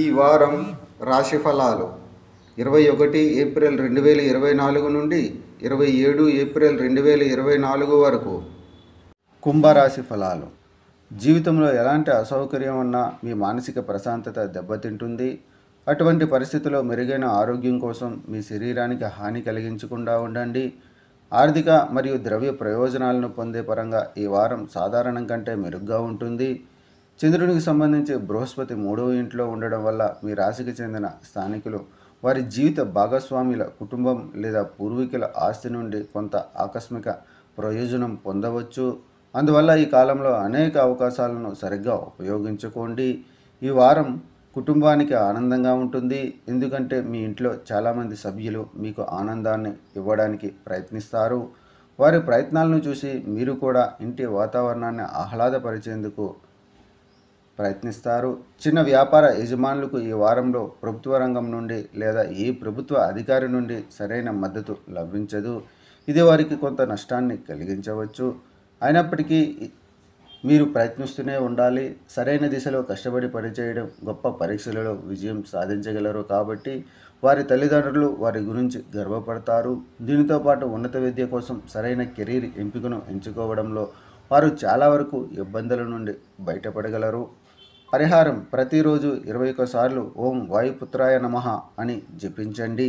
ఈ వారం రాశి ఫలాలు 21 ఏప్రిల్ 2024 నుండి 27 ఏప్రిల్ 2024 వరకు. కుంభరాశి ఫలాలు. జీవితంలో ఎలాంటి అసౌకర్యం ఉన్నా మీ మానసిక ప్రశాంతత దెబ్బతింటుంది. అటువంటి పరిస్థితిలో మెరుగైన ఆరోగ్యం కోసం మీ శరీరానికి హాని కలిగించకుండా ఉండండి. ఆర్థిక మరియు ద్రవ్య ప్రయోజనాలను పొందే పరంగా ఈ వారం సాధారణం కంటే మెరుగ్గా ఉంటుంది. చంద్రునికి సంబంధించి బృహస్పతి 3వ ఇంట్లో ఉండడం వల్ల మీ రాశికి చెందిన స్థానికులు వారి జీవిత భాగస్వాముల కుటుంబం లేదా పూర్వీకుల ఆస్తి నుండి కొంత ఆకస్మిక ప్రయోజనం పొందవచ్చు. అందువల్ల ఈ కాలంలో అనేక అవకాశాలను సరిగ్గా ఉపయోగించుకోండి. ఈ వారం కుటుంబానికి ఆనందంగా ఉంటుంది, ఎందుకంటే మీ ఇంట్లో చాలామంది సభ్యులు మీకు ఆనందాన్ని ఇవ్వడానికి ప్రయత్నిస్తారు. వారి ప్రయత్నాలను చూసి మీరు కూడా ఇంటి వాతావరణాన్ని ఆహ్లాదపరిచేందుకు ప్రయత్నిస్తారు. చిన్న వ్యాపార యజమానులకు ఈ వారంలో ప్రభుత్వ రంగం నుండి లేదా ఏ ప్రభుత్వ అధికారి నుండి సరైన మద్దతు లభించదు. ఇది వారికి కొంత నష్టాన్ని కలిగించవచ్చు. అయినప్పటికీ మీరు ప్రయత్నిస్తూనే ఉండాలి. సరైన దిశలో కష్టపడి పనిచేయడం గొప్ప పరీక్షలలో విజయం సాధించగలరు కాబట్టి వారి తల్లిదండ్రులు వారి గురించి గర్వపడతారు. దీనితో పాటు ఉన్నత విద్య కోసం సరైన కెరీర్ ఎంపికను ఎంచుకోవడంలో వారు చాలా వరకు ఇబ్బందుల నుండి బయటపడగలరు. పరిహారం: ప్రతిరోజు 21 సార్లు ఓం వాయుపుత్రాయ నమః అని జపించండి.